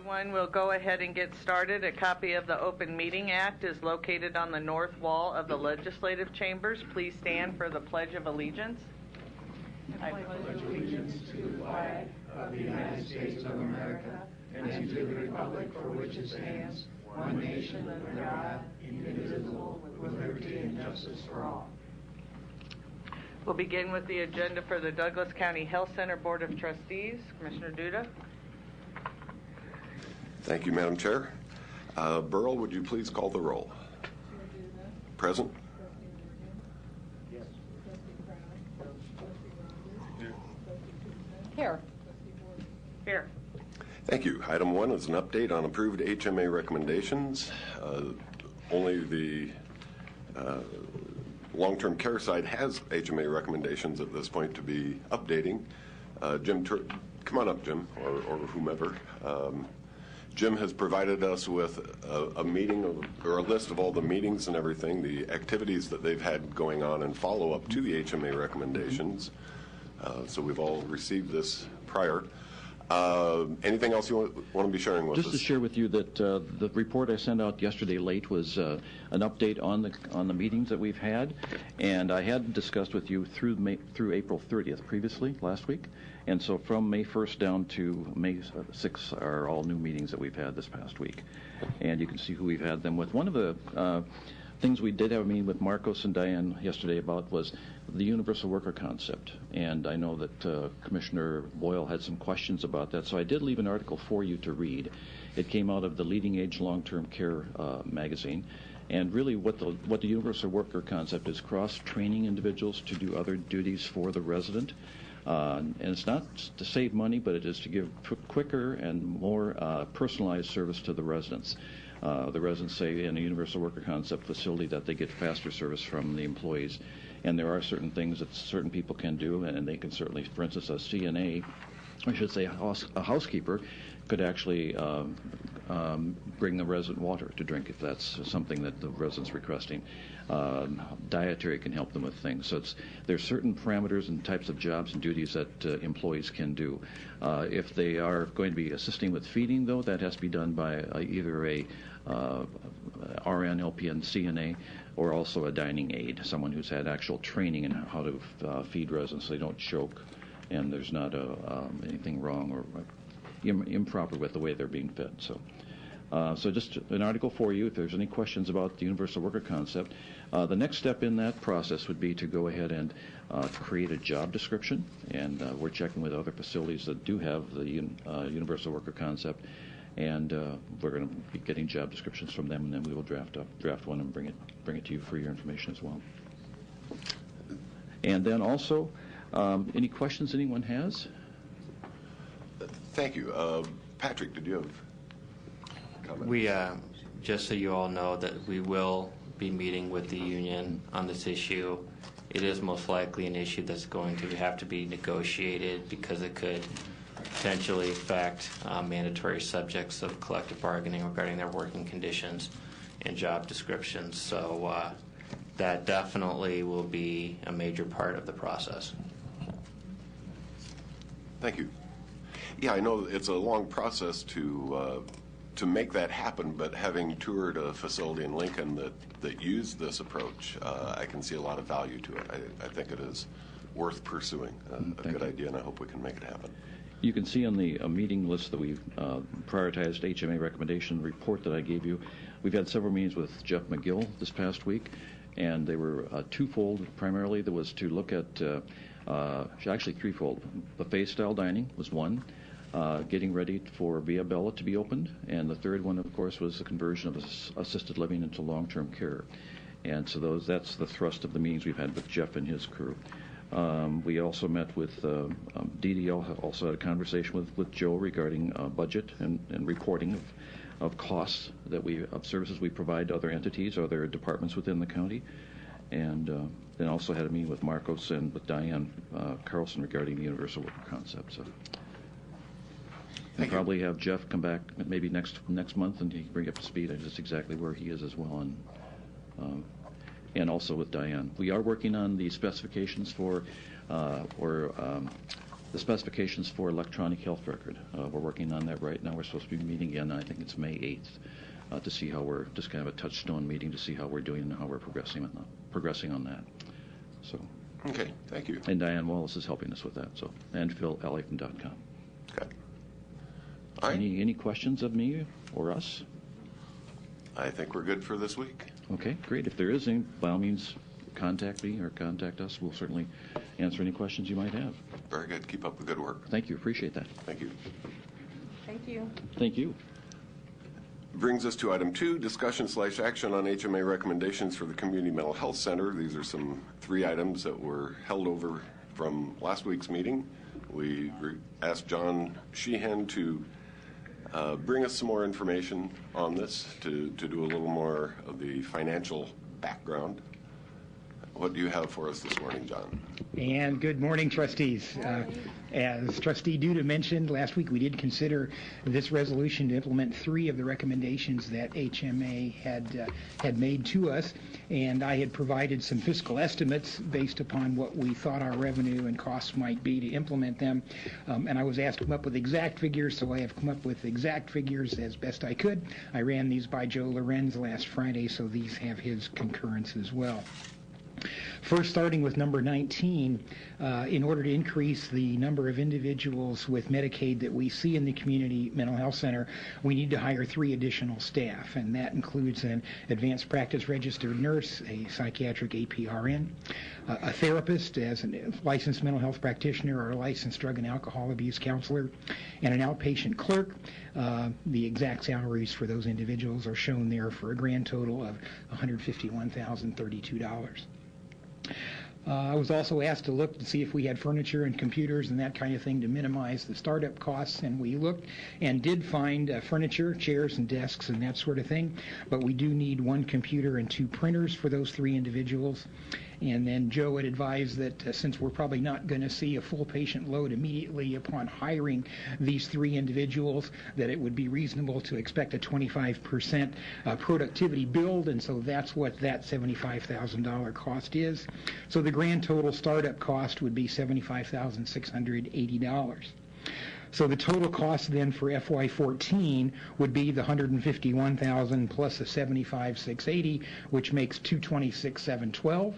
everyone. We'll go ahead and get started. A copy of the Open Meeting Act is located on the north wall of the legislative chambers. Please stand for the Pledge of Allegiance. I pledge allegiance to the flag of the United States of America and to the republic for which it stands, one nation under God, indivisible, with liberty and justice for all. We'll begin with the agenda for the Douglas County Health Center Board of Trustees. Commissioner Duda. Thank you, Madam Chair. Burl, would you please call the roll? Present. Yes. Here. Here. Thank you. Item 1 is an update on approved HMA recommendations. Only the long-term care side has HMA recommendations at this point to be updating. Jim, come on up, Jim, or whomever. Jim has provided us with a meeting or a list of all the meetings and everything, the activities that they've had going on in follow-up to the HMA recommendations. So we've all received this prior. Anything else you want to be sharing with us? Just to share with you that the report I sent out yesterday late was an update on the meetings that we've had, and I had discussed with you through April 30th previously last week, and so from May 1st down to May 6th are all new meetings that we've had this past week, and you can see who we've had them with. One of the things we did have a meeting with Marcos and Diane yesterday about was the universal worker concept, and I know that Commissioner Boyle had some questions about that, so I did leave an article for you to read. It came out of the Leading Age Long-Term Care magazine, and really what the universal worker concept is cross-training individuals to do other duties for the resident, and it's not to save money, but it is to give quicker and more personalized service to the residents. The residents say in a universal worker concept facility that they get faster service from the employees, and there are certain things that certain people can do, and they can certainly, for instance, a CNA, I should say a housekeeper, could actually bring the resident water to drink if that's something that the resident's requesting. Dietary can help them with things. So there's certain parameters and types of jobs and duties that employees can do. If they are going to be assisting with feeding, though, that has to be done by either a RN, LPN, CNA, or also a dining aide, someone who's had actual training in how to feed residents so they don't choke and there's not anything wrong or improper with the way they're being fed. So just an article for you if there's any questions about the universal worker concept. The next step in that process would be to go ahead and create a job description, and we're checking with other facilities that do have the universal worker concept, and we're going to be getting job descriptions from them, and then we will draft one and bring it to you for your information as well. And then also, any questions anyone has? Thank you. Patrick, did you have a comment? We, just so you all know, that we will be meeting with the union on this issue. It is most likely an issue that's going to have to be negotiated because it could potentially affect mandatory subjects of collective bargaining regarding their working conditions and job descriptions. So that definitely will be a major part of the process. Thank you. Yeah, I know it's a long process to make that happen, but having toured a facility in Lincoln that used this approach, I can see a lot of value to it. I think it is worth pursuing. A good idea, and I hope we can make it happen. You can see on the meeting list that we've prioritized HMA recommendation report that I gave you. We've had several meetings with Jeff McGill this past week, and they were twofold. Primarily, there was to look at, actually threefold. Buffet-style dining was one, getting ready for Via Bella to be opened, and the third one, of course, was the conversion of assisted living into long-term care. And so that's the thrust of the meetings we've had with Jeff and his crew. We also met with Dee Dee, also had a conversation with Joe regarding budget and reporting of costs of services we provide to other entities, other departments within the county. And then also had a meeting with Marcos and with Diane Carlson regarding the universal worker concept. So we'll probably have Jeff come back maybe next month and he can bring you up to speed on just exactly where he is as well. And also with Diane. We are working on the specifications for the specifications for electronic health record. We're working on that right now. We're supposed to be meeting again, I think it's May 8th, to see how we're, just kind of a touchstone meeting to see how we're doing and how we're progressing on that. So. Okay, thank you. And Diane Wallace is helping us with that, so, and Phil Alley from .com. Okay. All right. Any questions of me or us? I think we're good for this week. Okay, great. If there is any, by all means, contact me or contact us. We'll certainly answer any questions you might have. Very good. Keep up the good work. Thank you. Appreciate that. Thank you. Thank you. Thank you. Brings us to item 2, discussion/action on HMA recommendations for the Community Mental Health Center. These are 3 items that were held over from last week's meeting. We asked John Sheehan to bring us some more information on this, to do a little more of the financial background. What do you have for us this morning, John? And good morning, trustees. As Trustee Duda mentioned, last week we did consider this resolution to implement 3 of the recommendations that HMA had made to us, and I had provided some fiscal estimates based upon what we thought our revenue and costs might be to implement them, and I was asked to come up with exact figures, so I have come up with exact figures as best I could. I ran these by Joe Lorenz last Friday, so these have his concurrence as well. First, starting with number 19, in order to increase the number of individuals with Medicaid that we see in the Community Mental Health Center, we need to hire 3 additional staff, and that includes an advanced practice registered nurse, a psychiatric APRN, a therapist as a licensed mental health practitioner or a licensed drug and alcohol abuse counselor, and an outpatient clerk. The exact salaries for those individuals are shown there for a grand total of $151,032. I was also asked to look to see if we had furniture and computers and that kind of thing to minimize the startup costs, and we looked and did find furniture, chairs and desks and that sort of thing, but we do need 1 computer and 2 printers for those 3 individuals. And then Joe had advised that since we're probably not going to see a full patient load immediately upon hiring these 3 individuals, that it would be reasonable to expect a 25% productivity build, and so that's what that $75,000 cost is. So the grand total startup cost would be $75,680. So the total cost then for FY14 would be the $151,000 plus the $75,680, which makes $226,712.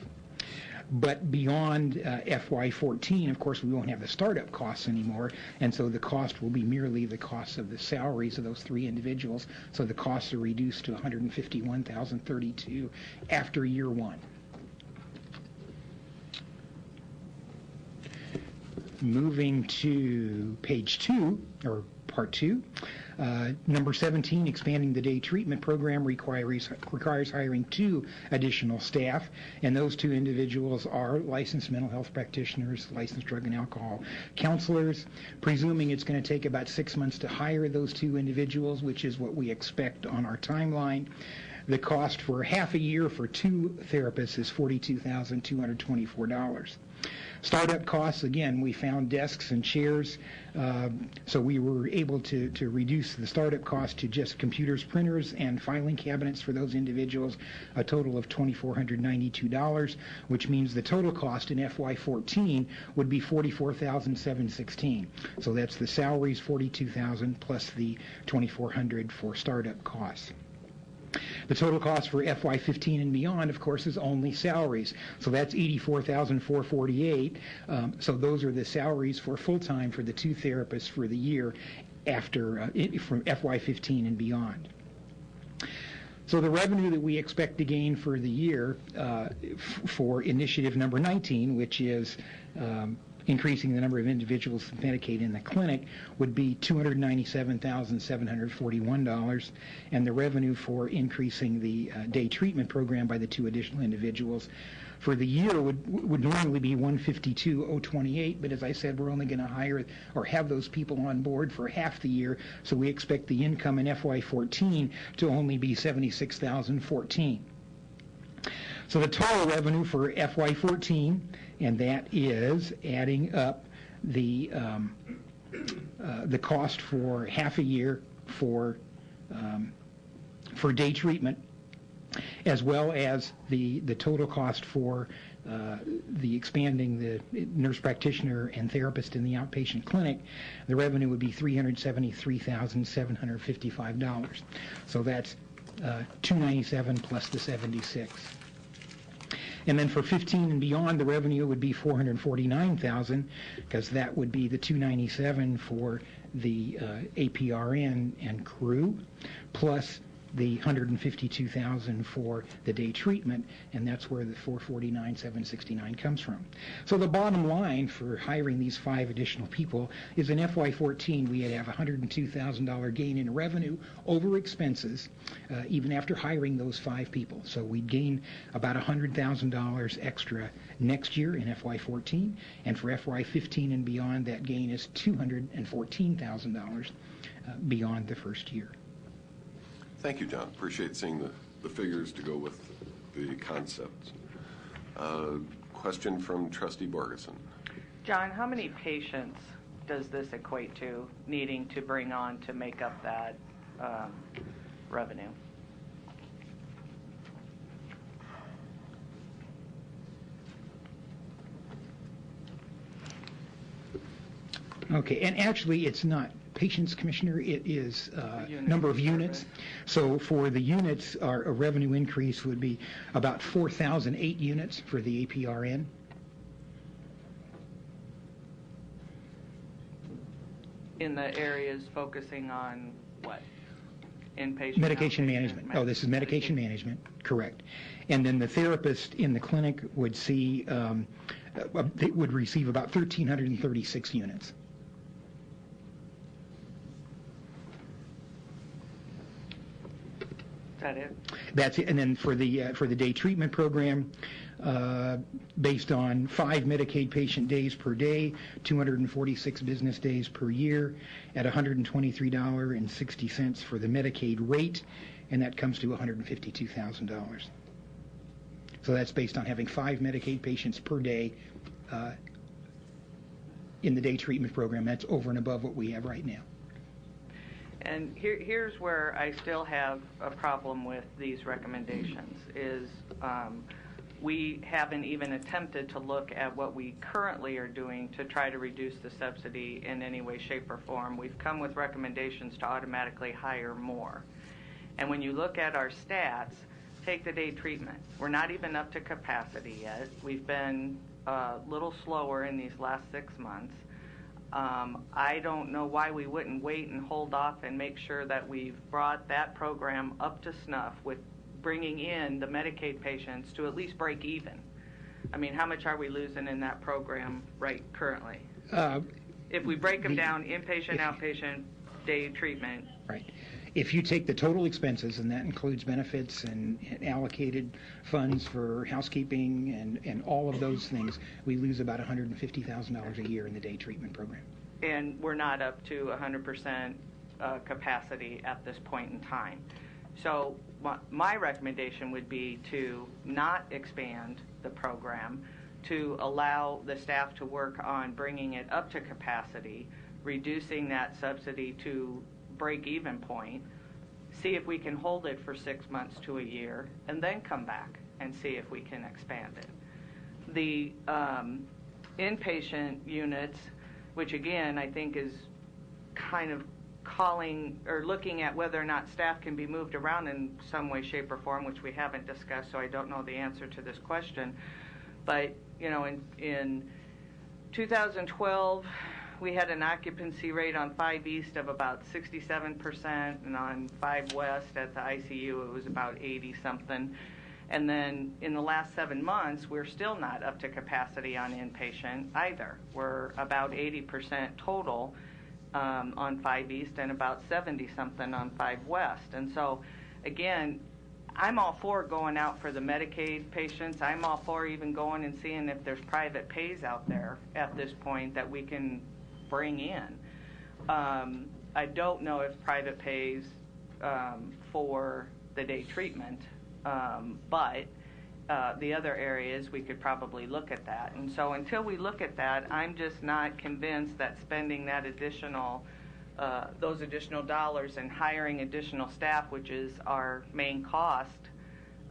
But beyond FY14, of course, we won't have the startup costs anymore, and so the cost will be merely the cost of the salaries of those 3 individuals. So the costs are reduced to $151,032 after year 1. Moving to page 2, or part 2, number 17, expanding the day treatment program requires hiring 2 additional staff, and those 2 individuals are licensed mental health practitioners, licensed drug and alcohol counselors. Presuming it's going to take about 6 months to hire those 2 individuals, which is what we expect on our timeline, the cost for half a year for 2 therapists is $42,224. Startup costs, again, we found desks and chairs, so we were able to reduce the startup cost to just computers, printers, and filing cabinets for those individuals, a total of $2,492, which means the total cost in FY14 would be $44,716. So that's the salaries, $42,000, plus the $2,400 for startup costs. The total cost for FY15 and beyond, of course, is only salaries. So that's $84,448. So those are the salaries for full-time for the 2 therapists for the year after from FY15 and beyond. So the revenue that we expect to gain for the year for initiative number 19, which is increasing the number of individuals with Medicaid in the clinic, would be $297,741, and the revenue for increasing the day treatment program by the 2 additional individuals for the year would normally be $152,028, but as I said, we're only going to hire or have those people on board for half the year, so we expect the income in FY14 to only be $76,014. So the total revenue for FY14, and that is adding up the cost for half a year for day treatment as well as the total cost for the expanding the nurse practitioner and therapist in the outpatient clinic. The revenue would be $373,755. So that's $297 plus the 76. And then for 15 and beyond, the revenue would be $449,000, because that would be the $297 for the APRN and crew, plus the $152,000 for the day treatment, and that's where the $449,769 comes from. So the bottom line for hiring these 5 additional people is in FY14 we had have a $102,000 gain in revenue over expenses, even after hiring those 5 people. So we'd gain about $100,000 extra next year in FY14, and for FY15 and beyond, that gain is $214,000 beyond the first year. Thank you, John. Appreciate seeing the figures to go with the concepts. Question from Trustee Borgeson. John, how many patients does this equate to needing to bring on to make up that revenue? Okay, and actually it's not patients, Commissioner, it is number of units. So for the units, our revenue increase would be about 4,008 units for the APRN. In the areas focusing on what? Inpatient? Medication management. Oh, this is medication management, correct. And then the therapist in the clinic would see, they would receive about 1,336 units. Is that it? That's it. And then for the day treatment program, based on 5 Medicaid patient days per day, 246 business days per year, at $123.60 for the Medicaid rate, and that comes to $152,000. So that's based on having 5 Medicaid patients per day in the day treatment program. That's over and above what we have right now. And here's where I still have a problem with these recommendations is we haven't even attempted to look at what we currently are doing to try to reduce the subsidy in any way, shape, or form. We've come with recommendations to automatically hire more. And when you look at our stats, take the day treatment. We're not even up to capacity yet. We've been a little slower in these last 6 months. I don't know why we wouldn't wait and hold off and make sure that we've brought that program up to snuff with bringing in the Medicaid patients to at least break even. I mean, how much are we losing in that program right currently? If we break them down, inpatient, outpatient, day treatment. Right. If you take the total expenses, and that includes benefits and allocated funds for housekeeping and all of those things, we lose about $150,000 a year in the day treatment program. And we're not up to 100% capacity at this point in time. So my recommendation would be to not expand the program, to allow the staff to work on bringing it up to capacity, reducing that subsidy to break-even point, see if we can hold it for 6 months to a year, and then come back and see if we can expand it. The inpatient units, which again I think is kind of calling or looking at whether or not staff can be moved around in some way, shape, or form, which we haven't discussed, so I don't know the answer to this question. But, you know, in 2012, we had an occupancy rate on 5 East of about 67%, and on 5 West at the ICU it was about 80-something. And then in the last 7 months, we're still not up to capacity on inpatient either. We're about 80% total on 5 East and about 70-something on 5 West. And so, again, I'm all for going out for the Medicaid patients. I'm all for even going and seeing if there's private pays out there at this point that we can bring in. I don't know if private pays for the day treatment, but the other areas we could probably look at that. And so until we look at that, I'm just not convinced that spending that additional those additional dollars and hiring additional staff, which is our main cost,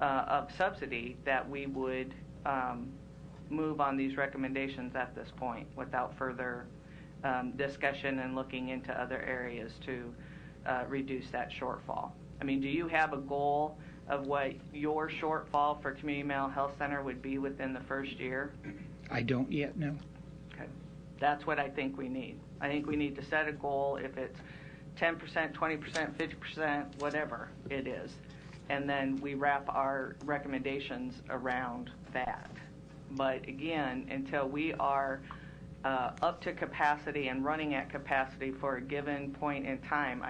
of subsidy, that we would move on these recommendations at this point without further discussion and looking into other areas to reduce that shortfall. I mean, do you have a goal of what your shortfall for community mental health center would be within the first year? I don't yet know. Okay. That's what I think we need. I think we need to set a goal, if it's 10%, 20%, 50%, whatever it is, and then we wrap our recommendations around that. But again, until we are up to capacity and running at capacity for a given point in time,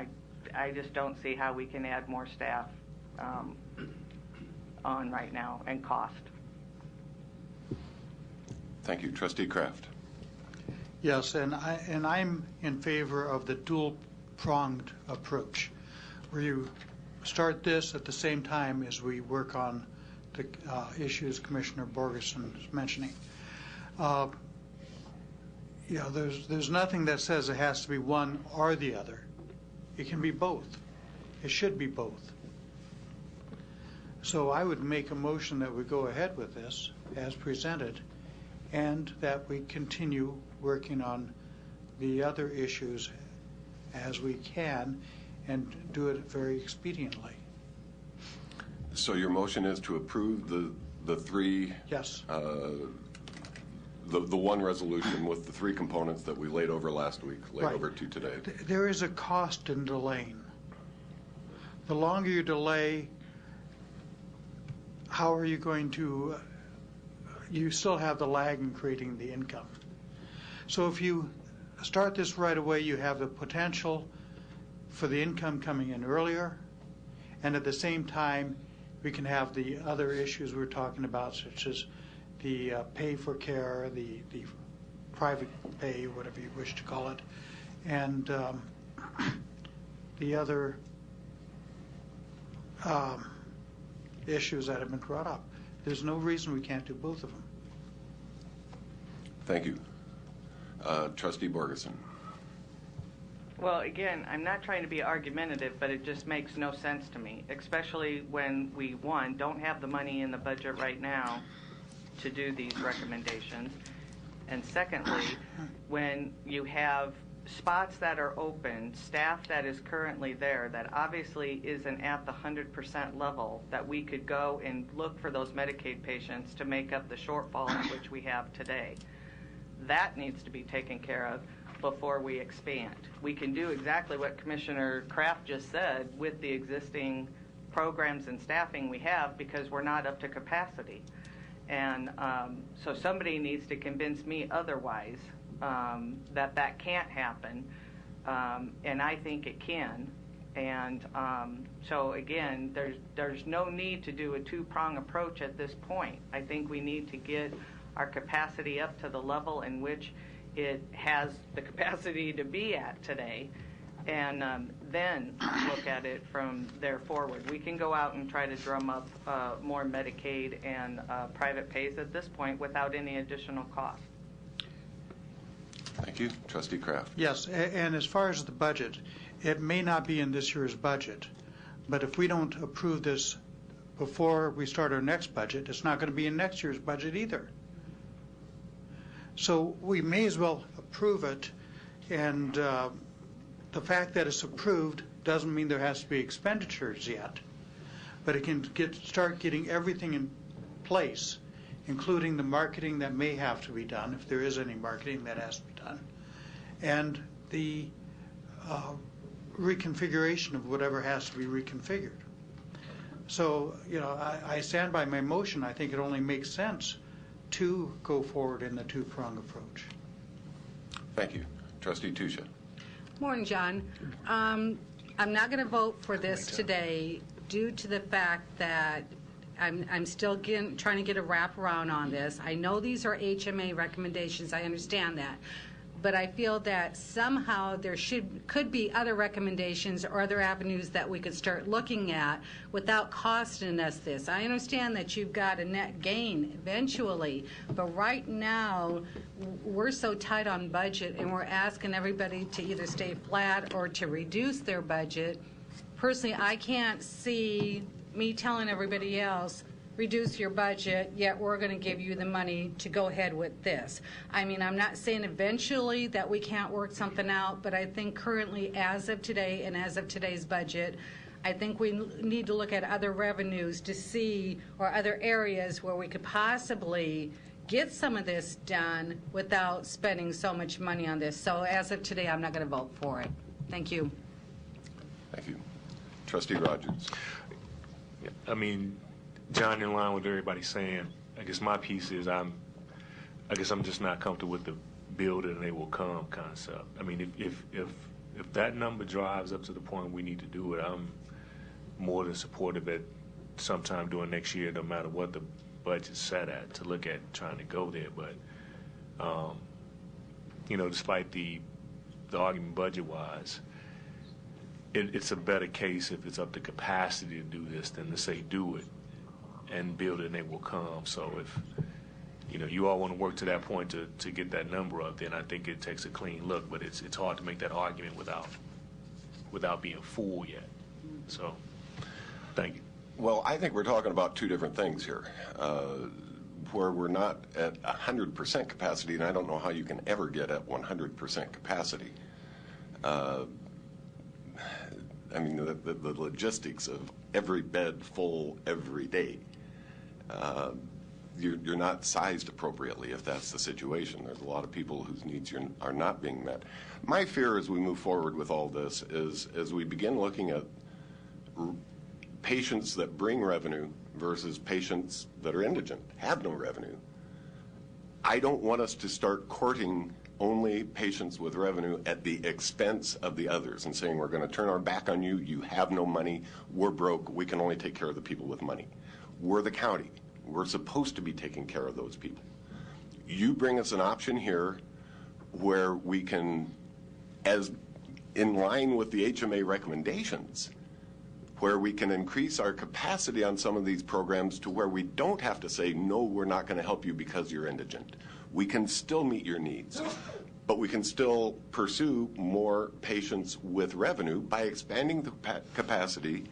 I just don't see how we can add more staff on right now, and cost. Thank you. Trustee Kraft. Yes, and I'm in favor of the dual-pronged approach, where you start this at the same time as we work on the issues Commissioner Borgeson is mentioning. There's nothing that says it has to be one or the other. It can be both. It should be both. So I would make a motion that we go ahead with this as presented, and that we continue working on the other issues as we can, and do it very expediently. So your motion is to approve the three. Yes. The one resolution with the three components that we laid over last week, Right. over to today. There is a cost in delaying. The longer you delay, how are you going to, you still have the lag in creating the income. So if you start this right away, you have the potential for the income coming in earlier, and at the same time, we can have the other issues we're talking about, such as the pay for care, the private pay, whatever you wish to call it, and the other issues that have been brought up. There's no reason we can't do both of them. Thank you. Trustee Borgeson. Well, again, I'm not trying to be argumentative, but it just makes no sense to me, especially when we, one, don't have the money in the budget right now to do these recommendations, and secondly, when you have spots that are open, staff that is currently there that obviously isn't at the 100% level that we could go and look for those Medicaid patients to make up the shortfall in which we have today. That needs to be taken care of before we expand. We can do exactly what Commissioner Kraft just said with the existing programs and staffing we have, because we're not up to capacity. And so somebody needs to convince me otherwise, that can't happen, and I think it can. And so again, there's no need to do a two-prong approach at this point. I think we need to get our capacity up to the level in which it has the capacity to be at today, and then look at it from there forward. We can go out and try to drum up more Medicaid and private pays at this point without any additional cost. Thank you. Trustee Kraft. Yes, and as far as the budget, it may not be in this year's budget, but if we don't approve this before we start our next budget, it's not going to be in next year's budget either. So we may as well approve it, and the fact that it's approved doesn't mean there has to be expenditures yet, but it can start getting everything in place, including the marketing that may have to be done, if there is any marketing that has to be done, and the reconfiguration of whatever has to be reconfigured. So, I stand by my motion. I think it only makes sense to go forward in the two-prong approach. Thank you. Trustee Tusha. Morning, John. I'm not going to vote for this today due to the fact that I'm still trying to get a wraparound on this. I know these are HMA recommendations. I understand that. But I feel that somehow there could be other recommendations or other avenues that we could start looking at without costing us this. I understand that you've got a net gain eventually, but right now we're so tight on budget and we're asking everybody to either stay flat or to reduce their budget. Personally, I can't see me telling everybody else, reduce your budget, yet we're going to give you the money to go ahead with this. I mean, I'm not saying eventually that we can't work something out, but I think currently, as of today and as of today's budget, I think we need to look at other revenues to see, or other areas where we could possibly get some of this done without spending so much money on this. So as of today, I'm not going to vote for it. Thank you. Thank you. Trustee Rogers. I mean, John, in line with everybody saying, I guess my piece is I'm just not comfortable with the build it and they will come concept. I mean, if that number drives up to the point we need to do it, I'm more than supportive at sometime during next year, no matter what the budget's set at, to look at trying to go there. But despite the argument budget-wise, it's a better case if it's up to capacity to do this than to say do it and build it and they will come. So if you all want to work to that point to get that number up, then I think it takes a clean look. But it's hard to make that argument without being full yet. So thank you. Well, I think we're talking about two different things here. Where we're not at 100% capacity, and I don't know how you can ever get at 100% capacity. I mean, the logistics of every bed full every day. You're not sized appropriately if that's the situation. There's a lot of people whose needs are not being met. My fear as we move forward with all this is as we begin looking at patients that bring revenue versus patients that are indigent, have no revenue. I don't want us to start courting only patients with revenue at the expense of the others and saying we're going to turn our back on you, you have no money, we're broke, we can only take care of the people with money. We're the county. We're supposed to be taking care of those people. You bring us an option here where we can, as in line with the HMA recommendations, where we can increase our capacity on some of these programs to where we don't have to say, no, we're not going to help you because you're indigent. We can still meet your needs, but we can still pursue more patients with revenue by expanding the capacity.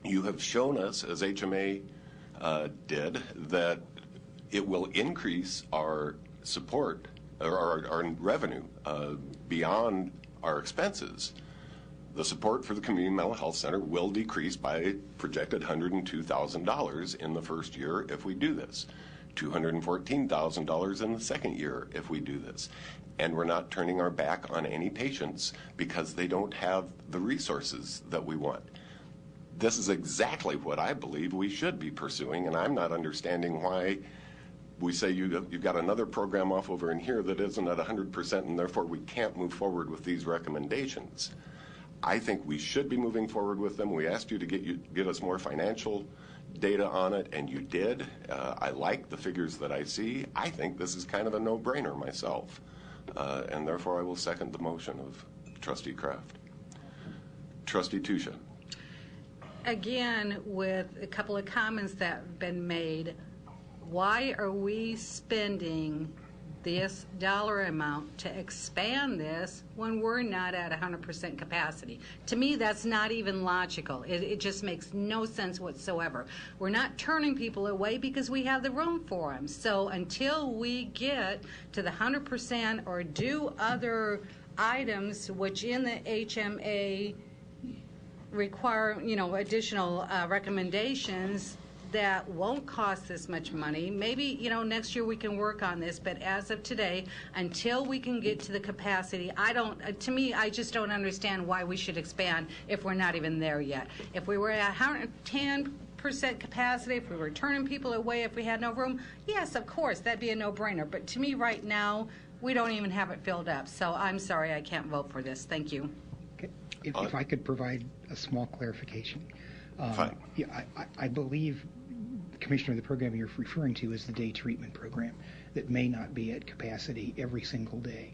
You have shown us, as HMA did, that it will increase our support or our revenue beyond our expenses. The support for the Community Mental Health Center will decrease by a projected $102,000 in the first year if we do this, $214,000 in the second year if we do this. And we're not turning our back on any patients because they don't have the resources that we want. This is exactly what I believe we should be pursuing, and I'm not understanding why we say you've got another program off over in here that isn't at 100%, and therefore we can't move forward with these recommendations. I think we should be moving forward with them. We asked you to get us more financial data on it, and you did. I like the figures that I see. I think this is kind of a no-brainer myself, and therefore I will second the motion of Trustee Kraft. Trustee Tusha. Again, with a couple of comments that have been made, why are we spending this dollar amount to expand this when we're not at 100% capacity? To me, that's not even logical. It just makes no sense whatsoever. We're not turning people away because we have the room for them. So until we get to the 100% or do other items which in the HMA require, additional recommendations that won't cost this much money. Maybe, next year we can work on this, but as of today, until we can get to the capacity, I just don't understand why we should expand if we're not even there yet. If we were at 110% capacity, if we were turning people away, if we had no room, yes, of course, that'd be a no-brainer. But to me right now, we don't even have it filled up. So I'm sorry, I can't vote for this. Thank you. Okay. If I could provide a small clarification. Fine. Yeah, I believe, Commissioner, the program you're referring to is the day treatment program that may not be at capacity every single day.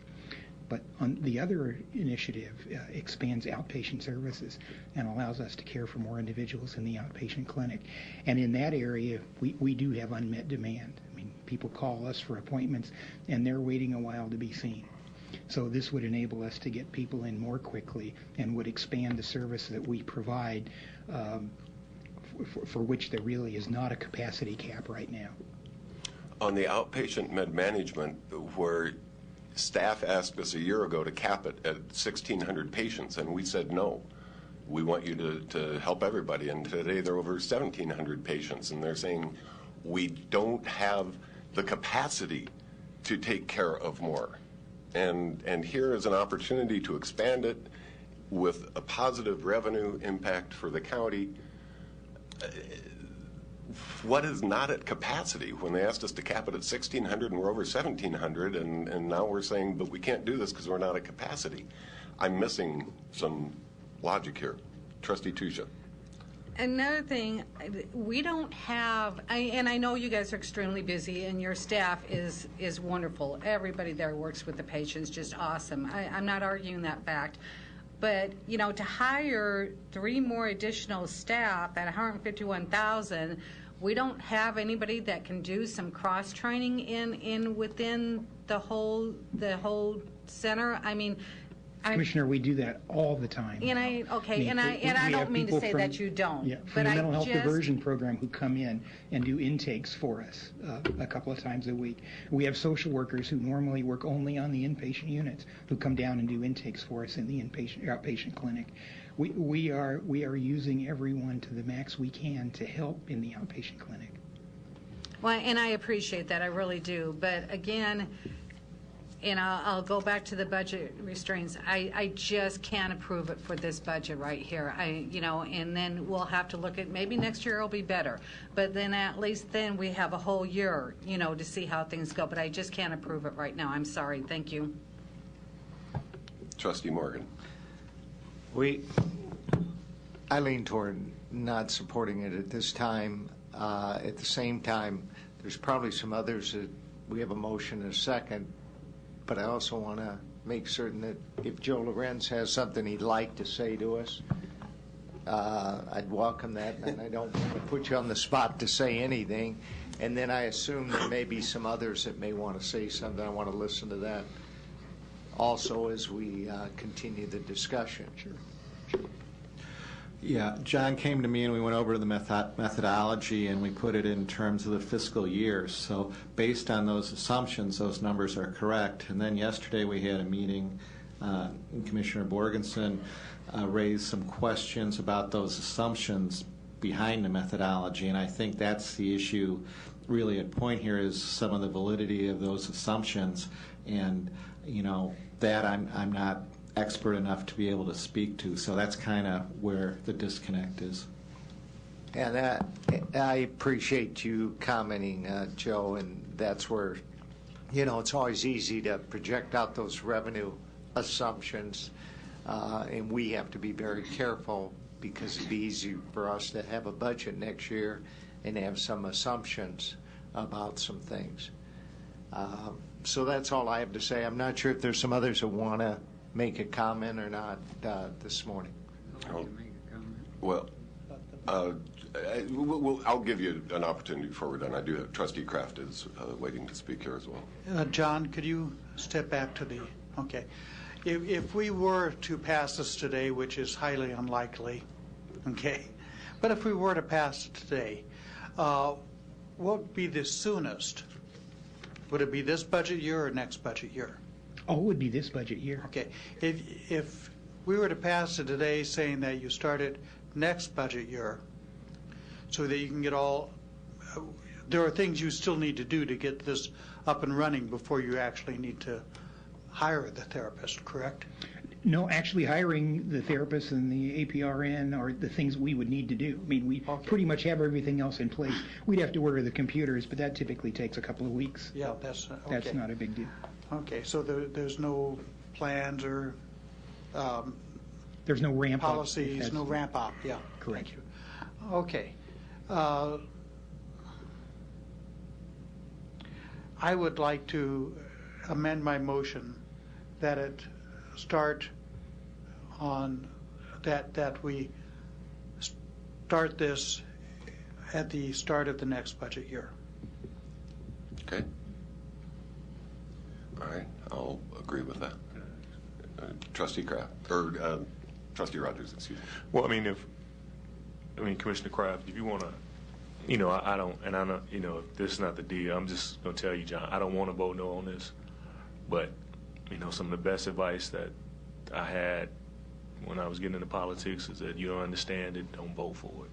But on the other initiative expands outpatient services and allows us to care for more individuals in the outpatient clinic. And in that area, we do have unmet demand. I mean, people call us for appointments, and they're waiting a while to be seen. So this would enable us to get people in more quickly and would expand the service that we provide for which there really is not a capacity cap right now. On the outpatient med management, where staff asked us a year ago to cap it at 1,600 patients, and we said no. We want you to help everybody, and today there are over 1,700 patients, and they're saying we don't have the capacity to take care of more. And here is an opportunity to expand it with a positive revenue impact for the county. What is not at capacity? When they asked us to cap it at 1,600 and we're over 1,700, and now we're saying, but we can't do this because we're not at capacity. I'm missing some logic here. Trustee Tusha. Another thing, we don't have, and I know you guys are extremely busy and your staff is wonderful. Everybody there works with the patients, just awesome. I'm not arguing that fact. But, you know, to hire 3 more additional staff at $151,000, we don't have anybody that can do some cross-training within the whole center. I mean, Commissioner, we do that all the time. And I don't mean to say that you don't. Yeah, but from the mental health diversion program who come in and do intakes for us a couple of times a week. We have social workers who normally work only on the inpatient units who come down and do intakes for us in the outpatient clinic. We are using everyone to the max we can to help in the outpatient clinic. Well, and I appreciate that, I really do. But again, and I'll go back to the budget restraints. I just can't approve it for this budget right here. And then we'll have to look at, maybe next year it'll be better. But then at least then we have a whole year, to see how things go. But I just can't approve it right now. I'm sorry. Thank you. Trustee Morgan. I lean toward not supporting it at this time. At the same time, there's probably some others that we have a motion and a second. But I also want to make certain that if Joe Lorenz has something he'd like to say to us, I'd welcome that. And I don't want to put you on the spot to say anything. And then I assume there may be some others that may want to say something. I want to listen to that also as we continue the discussion. Sure. Yeah, John came to me and we went over the methodology and we put it in terms of the fiscal years. So based on those assumptions, those numbers are correct. And then yesterday we had a meeting, and Commissioner Borgensen raised some questions about those assumptions behind the methodology. And I think that's the issue really at point here, is some of the validity of those assumptions. And, that I'm not expert enough to be able to speak to. So that's kind of where the disconnect is. And I appreciate you commenting, Joe, and that's where, it's always easy to project out those revenue assumptions, and we have to be very careful because it'd be easy for us to have a budget next year and have some assumptions about some things. So that's all I have to say. I'm not sure if there's some others that want to make a comment or not this morning. Well, I'll give you an opportunity before we're done. I do have Trustee Kraft is waiting to speak here as well. John, could you step back to the, okay. If we were to pass this today, which is highly unlikely, okay, but if we were to pass it today, what would be the soonest? Would it be this budget year or next budget year? Oh, it would be this budget year. Okay. If we were to pass it today saying that you start it next budget year so that you can get all, there are things you still need to do to get this up and running before you actually need to hire the therapist, correct? No, actually hiring the therapist and the APRN are the things we would need to do. I mean, we pretty much have everything else in place. We'd have to order the computers, but that typically takes a couple of weeks. Yeah, that's okay. That's not a big deal. Okay, so there's no plans or there's no ramp policies, up. No ramp up. Yeah, correct. Thank you. Okay. I would like to amend my motion that it start on that we start this at the start of the next budget year. Okay. All right, I'll agree with that. Trustee Kraft, or Trustee Rogers, excuse me. Well, I mean, I mean, Commissioner Kraft, if you want to, I don't, and I know, if this is not the deal, I'm just going to tell you, John, I don't want to vote no on this. But, some of the best advice that I had when I was getting into politics is that you don't understand it, don't vote for it.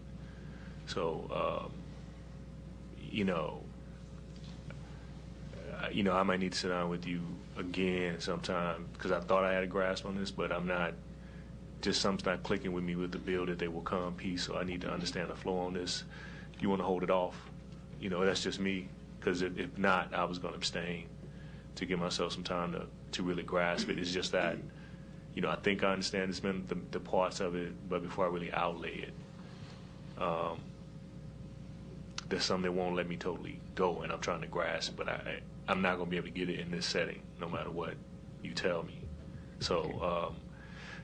So, I might need to sit down with you again sometime because I thought I had a grasp on this, but I'm not. Just something's not clicking with me with the bill that they will come piece. So I need to understand the flow on this. If you want to hold it off, that's just me. Because if not, I was going to abstain to give myself some time to really grasp it. It's just that, I think I understand the parts of it, but before I really outlay it, there's something that won't let me totally go, and I'm trying to grasp, but I'm not going to be able to get it in this setting, no matter what you tell me. So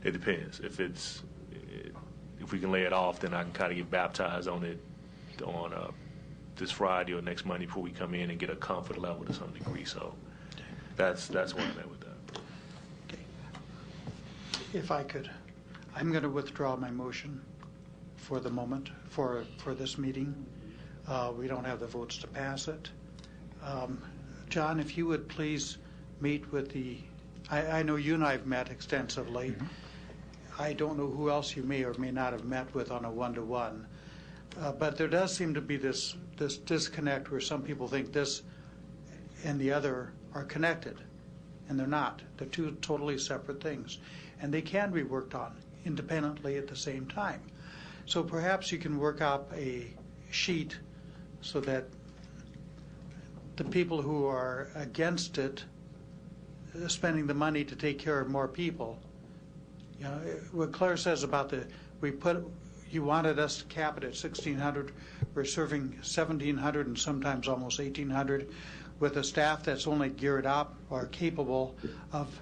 it depends. If we can lay it off, then I can kind of get baptized on it on this Friday or next Monday before we come in and get a comfort level to some degree. So that's where I'm at with that. Okay. If I could, I'm going to withdraw my motion for the moment for this meeting. We don't have the votes to pass it. John, if you would please meet with I know you and I have met extensively. Mm-hmm. I don't know who else you may or may not have met with on a one-to-one. But there does seem to be this disconnect where some people think this and the other are connected, and they're not. They're two totally separate things, and they can be worked on independently at the same time. So perhaps you can work up a sheet so that the people who are against it, spending the money to take care of more people, what Claire says about you wanted us to cap it at 1,600. We're serving 1,700 and sometimes almost 1,800 with a staff that's only geared up or capable of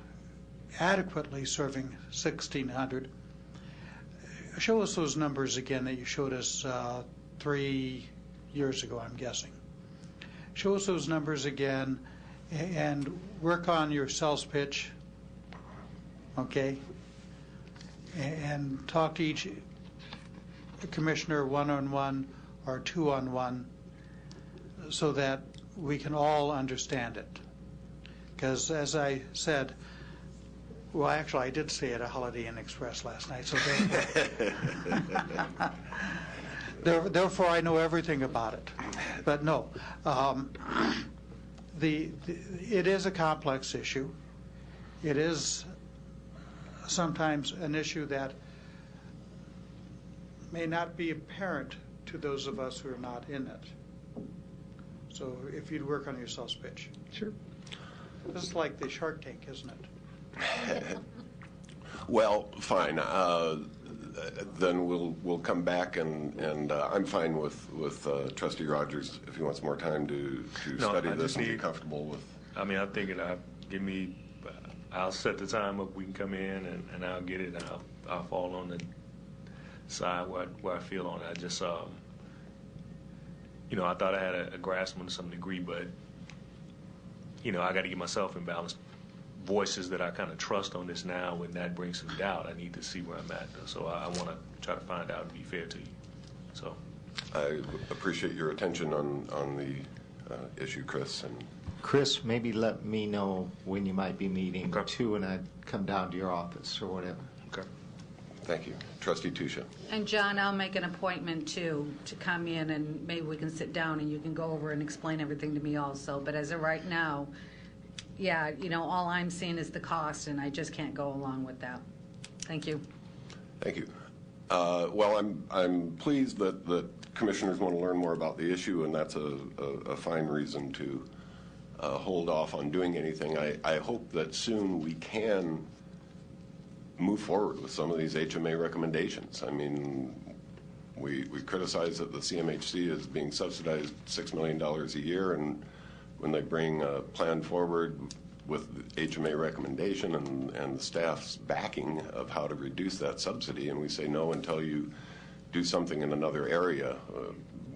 adequately serving 1,600. Show us those numbers again that you showed us 3 years ago, I'm guessing. Show us those numbers again and work on your sales pitch, okay? And talk to each commissioner one-on-one or two-on-one so that we can all understand it. Because as I said, well, actually, I did stay at a Holiday Inn Express last night, so therefore I know everything about it. But no, it is a complex issue. It is sometimes an issue that may not be apparent to those of us who are not in it. So if you'd work on your sales pitch. Sure. This is like the Shark Tank, isn't it? Well, fine. Then we'll come back and I'm fine with Trustee Rogers if he wants more time to study this and get comfortable with. I mean, I'm thinking I'll set the time up. We can come in and I'll get it. And I'll fall on the side where I feel on it. I just I thought I had a grasp on to some degree, but I got to get myself in balance. Voices that I kind of trust on this now, when that brings some doubt, I need to see where I'm at. So I want to try to find out and be fair to you. So I appreciate your attention on the issue, Chris. And Chris, maybe let me know when you might be meeting too, and I'd come down to your office or whatever. Okay. Thank you. Trustee Tusha. And John, I'll make an appointment too to come in and maybe we can sit down and you can go over and explain everything to me also. But as of right now, yeah, all I'm seeing is the cost, and I just can't go along with that. Thank you. Thank you. Well, I'm pleased that commissioners want to learn more about the issue, and that's a fine reason to hold off on doing anything. I hope that soon we can move forward with some of these HMA recommendations. I mean, we criticize that the CMHC is being subsidized $6 million a year, and when they bring a plan forward with the HMA recommendation and the staff's backing of how to reduce that subsidy, and we say no until you do something in another area,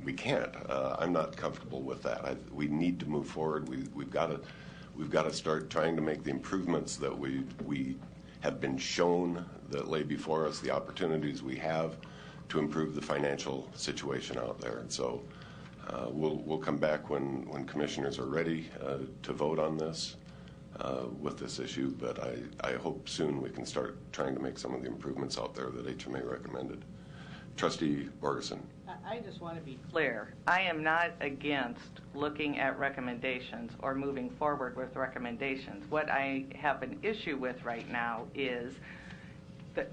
we can't. I'm not comfortable with that. We need to move forward. We've got to start trying to make the improvements that we have been shown that lay before us, the opportunities we have improve the financial situation out there. And so we'll come back when commissioners are ready to vote on this with this issue, but I hope soon we can start trying to make some of the improvements out there that HMA recommended. Trustee Borgeson. I just want to be clear. I am not against looking at recommendations or moving forward with recommendations. What I have an issue with right now is,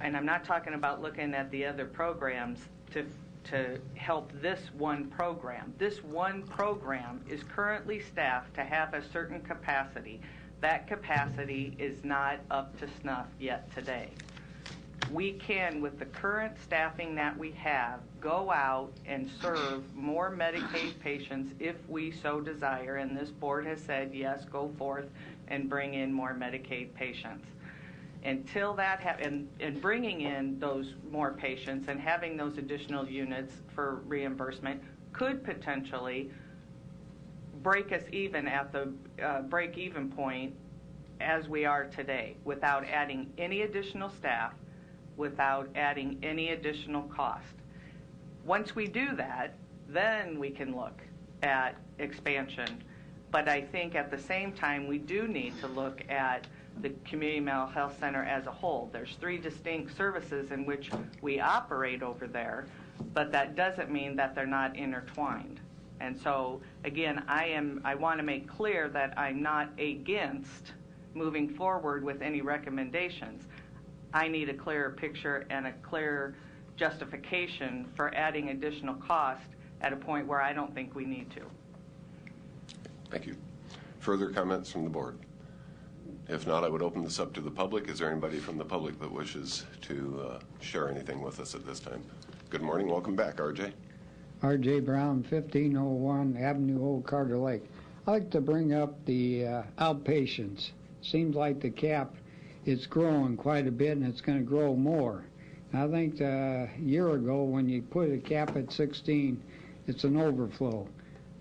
and I'm not talking about looking at the other programs to help this one program. This one program is currently staffed to have a certain capacity. That capacity is not up to snuff yet today. We can, with the current staffing that we have, go out and serve more Medicaid patients if we so desire, and this board has said, yes, go forth and bring in more Medicaid patients. Until that and bringing in those more patients and having those additional units for reimbursement could potentially break us even at the break-even point as we are today, without adding any additional staff, without adding any additional cost. Once we do that, then we can look at expansion. But I think at the same time, we do need to look at the Community Mental Health Center as a whole. There's 3 distinct services in which we operate over there, but that doesn't mean that they're not intertwined. And so, again, I want to make clear that I'm not against moving forward with any recommendations. I need a clearer picture and a clear justification for adding additional cost at a point where I don't think we need to. Thank you. Further comments from the board? If not, I would open this up to the public. Is there anybody from the public that wishes to share anything with us at this time? Good morning. Welcome back, RJ. RJ Brown, 1501 Avenue, Old Carter Lake. I'd like to bring up the outpatients. Seems like the cap is growing quite a bit, and it's going to grow more. I think a year ago when you put a cap at 16, it's an overflow.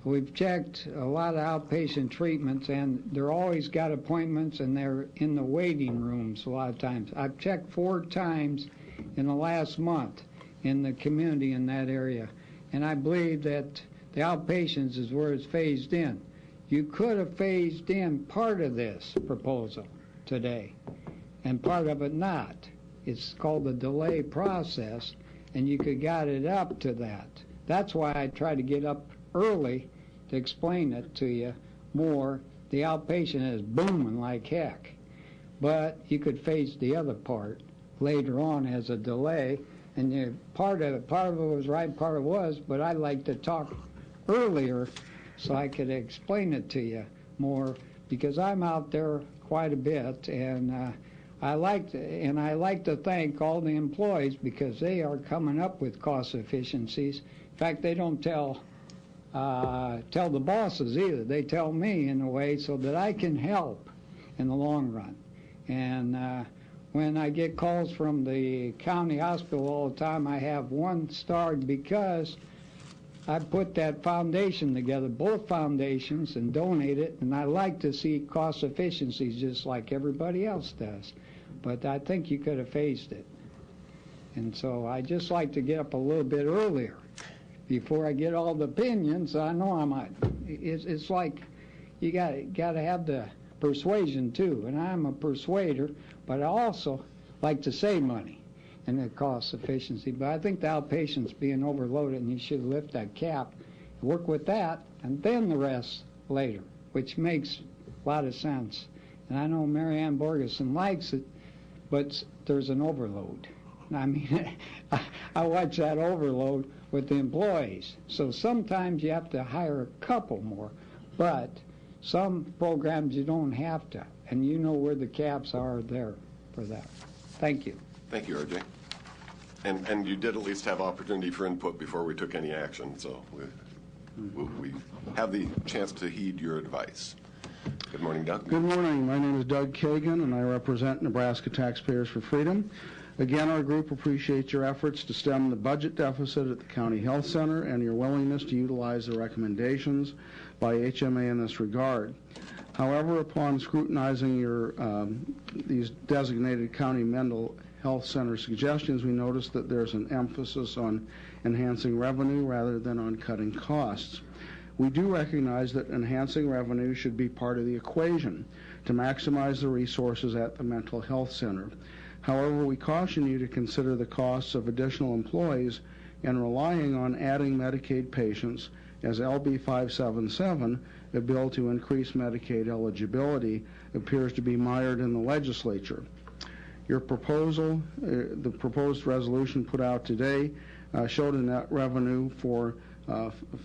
We've checked a lot of outpatient treatments, and they're always got appointments, and they're in the waiting rooms a lot of times. I've checked 4 times in the last month in the community in that area, and I believe that the outpatients is where it's phased in. You could have phased in part of this proposal today, and part of it not. It's called the delay process, and you could got it up to that. That's why I try to get up early to explain it to you more. The outpatient is booming like heck, but you could phase the other part later on as a delay, and part of it was right, part of it was, but I'd like to talk earlier so I could explain it to you more, because I'm out there quite a bit, and I like to thank all the employees, because they are coming up with cost efficiencies. In fact, they don't tell the bosses either. They tell me in a way so that I can help in the long run. And when I get calls from the county hospital all the time, I have one starred because I put that foundation together, both foundations, and donate it, and I like to see cost efficiencies just like everybody else does. But I think you could have phased it. And so I just like to get up a little bit earlier before I get all the opinions. I know I might. It's like you got to have the persuasion too, and I'm a persuader, but I also like to save money and the cost efficiency. But I think the outpatient's being overloaded, and you should lift that cap, work with that, and then the rest later, which makes a lot of sense. And I know Mary Ann Borgeson likes it, but there's an overload. I mean, I watch that overload with the employees. So sometimes you have to hire a couple more, but some programs you don't have to, and you know where the caps are there for that. Thank you. Thank you, RJ. And you did at least have opportunity for input before we took any action, so we have the chance to heed your advice. Good morning, Doug. Good morning. My name is Doug Kagan, and I represent Nebraska Taxpayers for Freedom. Again, our group appreciates your efforts to stem the budget deficit at the County Health Center and your willingness to utilize the recommendations by HMA in this regard. However, upon scrutinizing these designated county mental health center suggestions, we noticed that there's an emphasis on enhancing revenue rather than on cutting costs. We do recognize that enhancing revenue should be part of the equation to maximize the resources at the mental health center. However, we caution you to consider the costs of additional employees and relying on adding Medicaid patients, as LB 577, a bill to increase Medicaid eligibility, appears to be mired in the legislature. Your proposal, the proposed resolution put out today, showed a net revenue for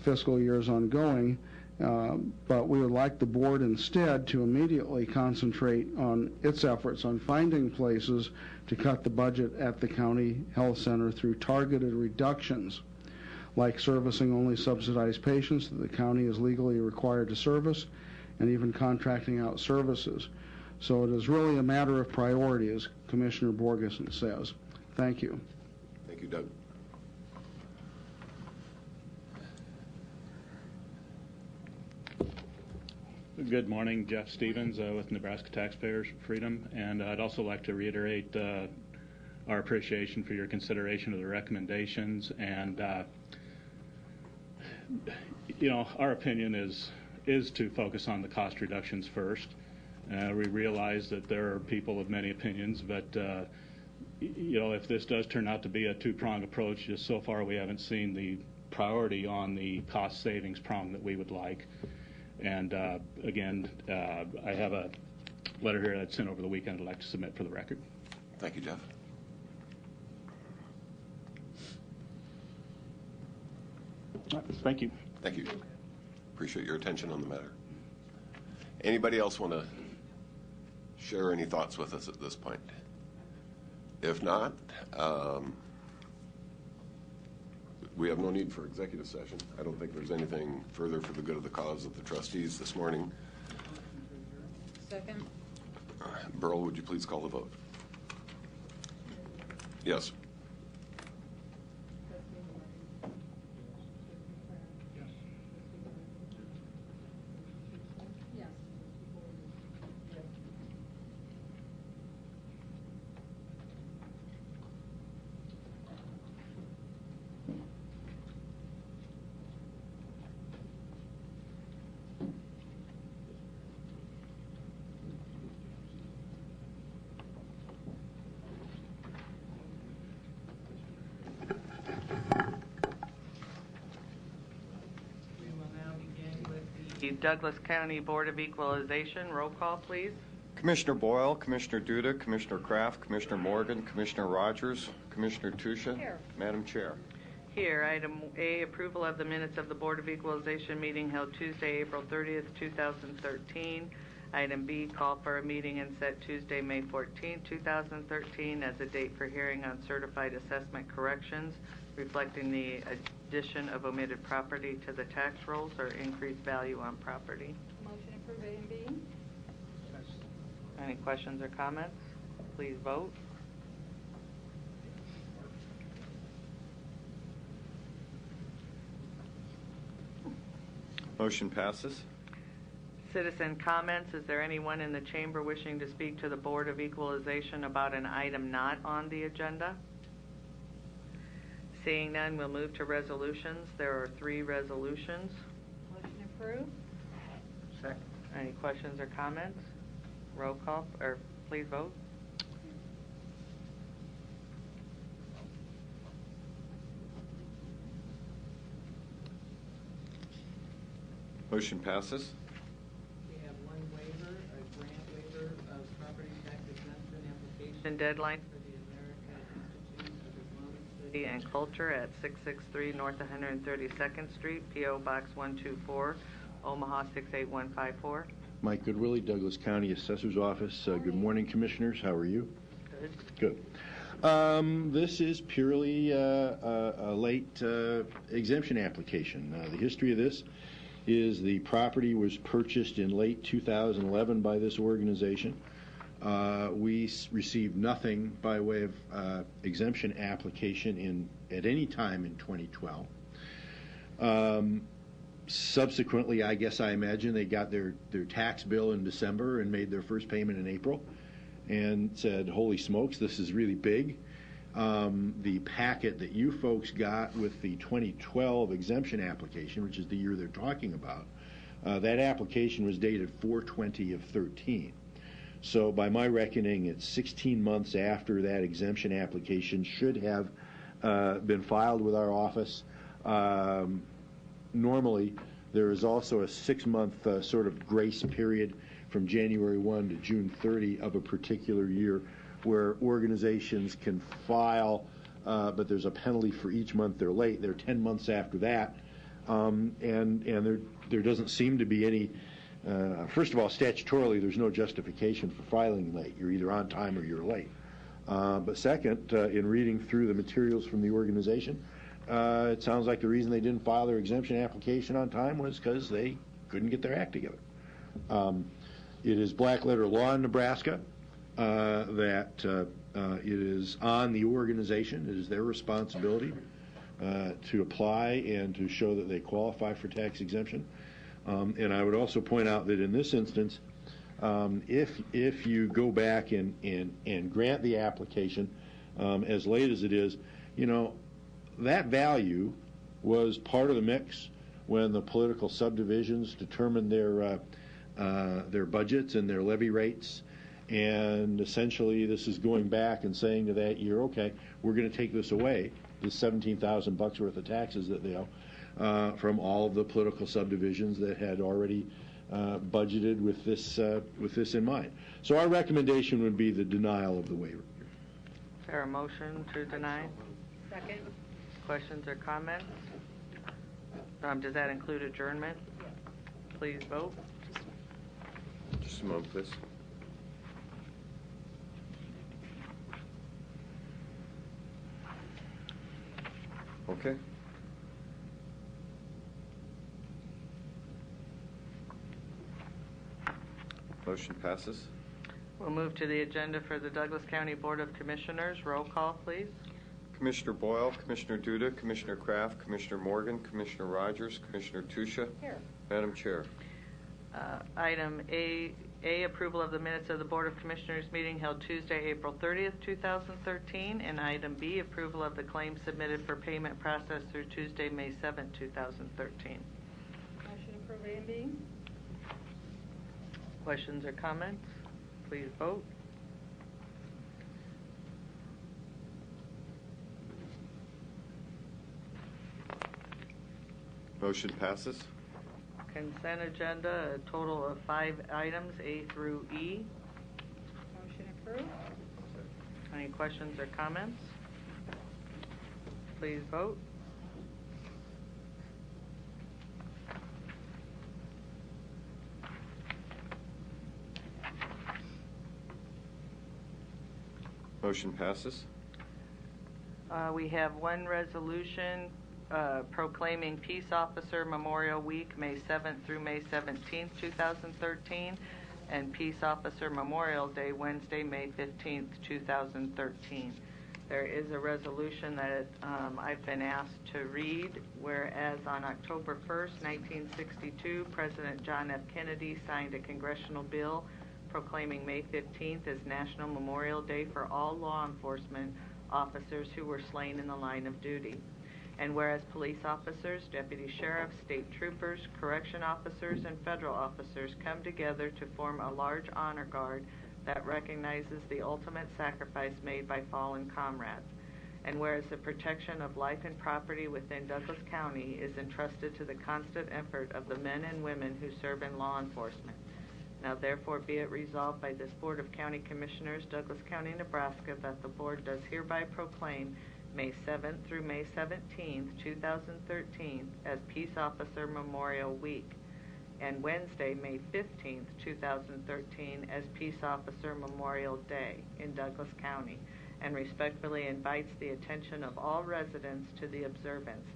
fiscal years ongoing, but we would like the board instead to immediately concentrate on its efforts on finding places to cut the budget at the county health center through targeted reductions, like servicing only subsidized patients that the county is legally required to service, and even contracting out services. So it is really a matter of priority, as Commissioner Borgeson says. Thank you. Thank you, Doug. Good morning, Jeff Stevens with Nebraska Taxpayers for Freedom, and I'd also like to reiterate our appreciation for your consideration of the recommendations. And our opinion is to focus on the cost reductions first. We realize that there are people with many opinions, but if this does turn out to be a two-pronged approach, just so far we haven't seen the priority on the cost savings prong that we would like. And again, I have a letter here that's sent over the weekend I'd like to submit for the record. Thank you, Jeff. Thank you. Thank you. Appreciate your attention on the matter. Anybody else want to share any thoughts with us at this point? If not, we have no need for executive session. I don't think there's anything further for the good of the cause of the trustees this morning. Second. Burl, would you please call the vote? Yes. Douglas County Board of Equalization. Roll call, please. Commissioner Boyle, Commissioner Duda, Commissioner Kraft, Commissioner Morgan, Commissioner Rogers, Commissioner Tusha. Here. Madam Chair. Here, item A, approval of the minutes of the Board of Equalization meeting held Tuesday, April 30th, 2013. Item B, call for a meeting and set Tuesday, May 14th, 2013 as a date for hearing on certified assessment corrections reflecting the addition of omitted property to the tax rolls or increased value on property. Motion approved A and B. Any questions or comments? Please vote. Motion passes. Citizen comments. Is there anyone in the chamber wishing to speak to the Board of Equalization about an item not on the agenda? Seeing none, we'll move to resolutions. There are 3 resolutions. Motion approved. Second. Any questions or comments? Roll call, or please vote. Motion passes. We have one waiver, a grant waiver of property tax exemption application deadline for the American Institute of Islamic Study and Culture at 663 North 132nd Street, P.O. Box 124, Omaha 68154. Mike Goodwillie, Douglas County Assessor's Office. Good morning, Commissioners. How are you? Good. Good. This is purely a late exemption application. The history of this is the property was purchased in late 2011 by this organization. We received nothing by way of exemption application at any time in 2012. Subsequently, I guess I imagine they got their tax bill in December and made their first payment in April and said, holy smokes, this is really big. The packet that you folks got with the 2012 exemption application, which is the year they're talking about, that application was dated 4/20 of 13. So by my reckoning, it's 16 months after that exemption application should have been filed with our office. Normally, there is also a 6-month sort of grace period from January 1 to June 30 of a particular year where organizations can file, but there's a penalty for each month they're late. They're 10 months after that, and there doesn't seem to be any, first of all, statutorily, there's no justification for filing late. You're either on time or you're late. But second, in reading through the materials from the organization, it sounds like the reason they didn't file their exemption application on time was because they couldn't get their act together. It is black letter law in Nebraska that it is on the organization. It is their responsibility to apply and to show that they qualify for tax exemption. And I would also point out that in this instance, if you go back and grant the application as late as it is, that value was part of the mix when the political subdivisions determined their budgets and their levy rates. And essentially, this is going back and saying to that year, okay, we're going to take this away, this $17,000 worth of taxes that they owe, from all of the political subdivisions that had already budgeted with this in mind. So our recommendation would be the denial of the waiver. Is there a motion to deny? Second. Questions or comments? Does that include adjournment? Please vote. Just a moment, please. Okay. Motion passes. We'll move to the agenda for the Douglas County Board of Commissioners. Roll call, please. Commissioner Boyle, Commissioner Duda, Commissioner Kraft, Commissioner Morgan, Commissioner Rogers, Commissioner Tusha. Here. Madam Chair. Item A, approval of the minutes of the Board of Commissioners meeting held Tuesday, April 30th, 2013. And item B, approval of the claims submitted for payment process through Tuesday, May 7th, 2013. Motion approve A and B. Questions or comments? Please vote. Motion passes. Consent agenda, a total of 5 items, A through E. Motion approved. Any questions or comments? Please vote. Motion passes. We have one resolution proclaiming Peace Officer Memorial Week, May 7th through May 17th, 2013, and Peace Officer Memorial Day, Wednesday, May 15th, 2013. There is a resolution that I've been asked to read, whereas on October 1st, 1962, President John F. Kennedy signed a congressional bill proclaiming May 15th as National Memorial Day for all law enforcement officers who were slain in the line of duty. And whereas police officers, deputy sheriffs, state troopers, correction officers, and federal officers come together to form a large honor guard that recognizes the ultimate sacrifice made by fallen comrades. And whereas the protection of life and property within Douglas County is entrusted to the constant effort of the men and women who serve in law enforcement. Now therefore be it resolved by this Board of County Commissioners, Douglas County, Nebraska, that the Board does hereby proclaim May 7th through May 17th, 2013 as Peace Officer Memorial Week, and Wednesday, May 15th, 2013 as Peace Officer Memorial Day in Douglas County, and respectfully invites the attention of all residents to the observance,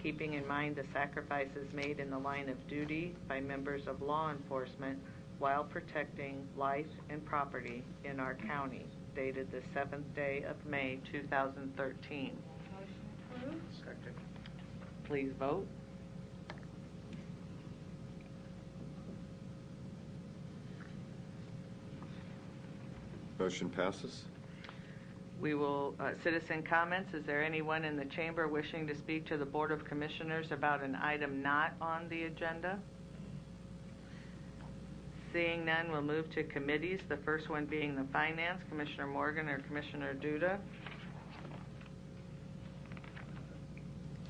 keeping in mind the sacrifices made in the line of duty by members of law enforcement while protecting life and property in our county, dated the 7th day of May, 2013. Motion approved. Please vote. Motion passes. We will, citizen comments. Is there anyone in the chamber wishing to speak to the Board of Commissioners about an item not on the agenda? Seeing none, we'll move to committees. The first one being the Finance, Commissioner Morgan or Commissioner Duda.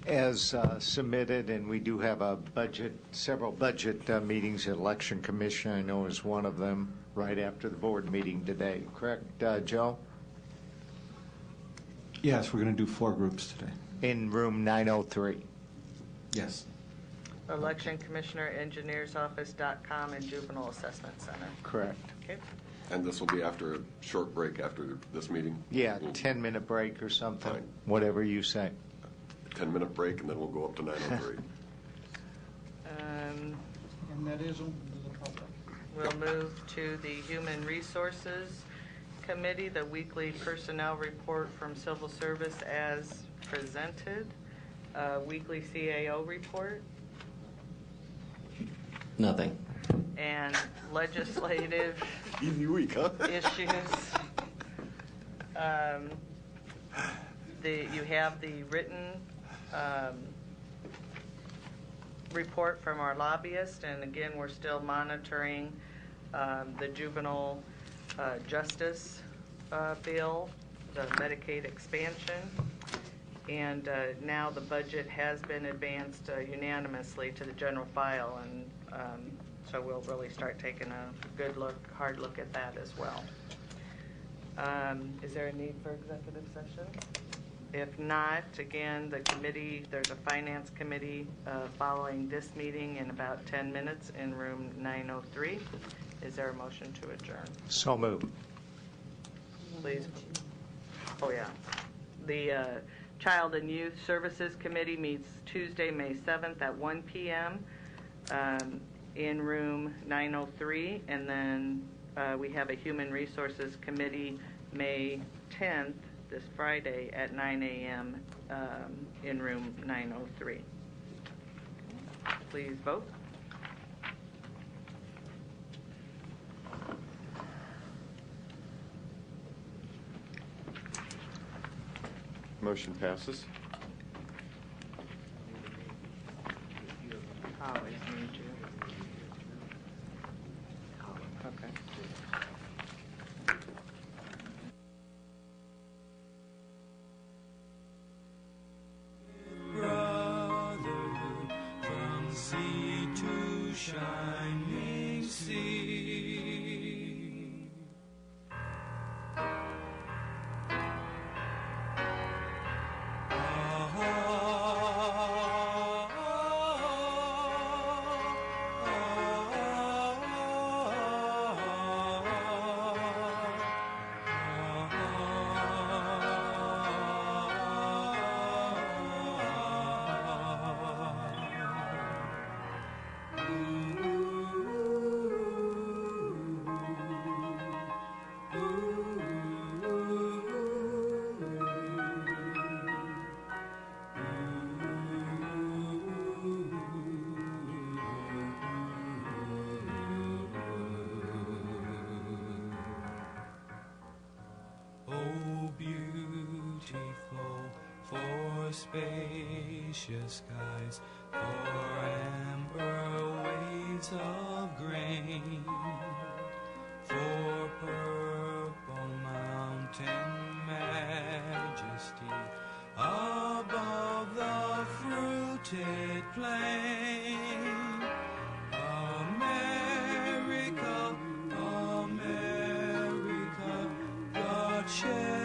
As submitted, and we do have a budget, several budget meetings. Election Commission, I know, is one of them right after the board meeting today. Correct, Joe? Yes, we're going to do 4 groups today. In room 903. Yes. Election Commissioner, engineersoffice.com, and Juvenile Assessment Center. Correct. Okay. And this will be after a short break after this meeting? Yeah, 10-minute break or something, Fine. whatever you say. 10-minute break, and then we'll go up to 9:03. And that is open to the public. We'll move to the Human Resources Committee, the weekly personnel report from Civil Service as presented, weekly CAO report, Nothing. and legislative Easy week, huh? issues. You have the written report from our lobbyist, and again, we're still monitoring the juvenile justice bill, the Medicaid expansion, and now the budget has been advanced unanimously to the general file, and so we'll really start taking a good look, hard look at that as well. Is there a need for executive session? If not, again, the committee, there's a finance committee following this meeting in about 10 minutes in room 903. Is there a motion to adjourn? So moved. Please. Oh, yeah. The Child and Youth Services Committee meets Tuesday, May 7th at 1 p.m. In room 903. And then we have a Human Resources Committee May 10th, this Friday at 9 a.m. In room 903. Please vote. Motion passes. Always need you. Okay. Brotherhood from sea to shining sea. Spacious skies, for amber waves of grain, for purple mountain majesty above the fruited plain. America, America, God shed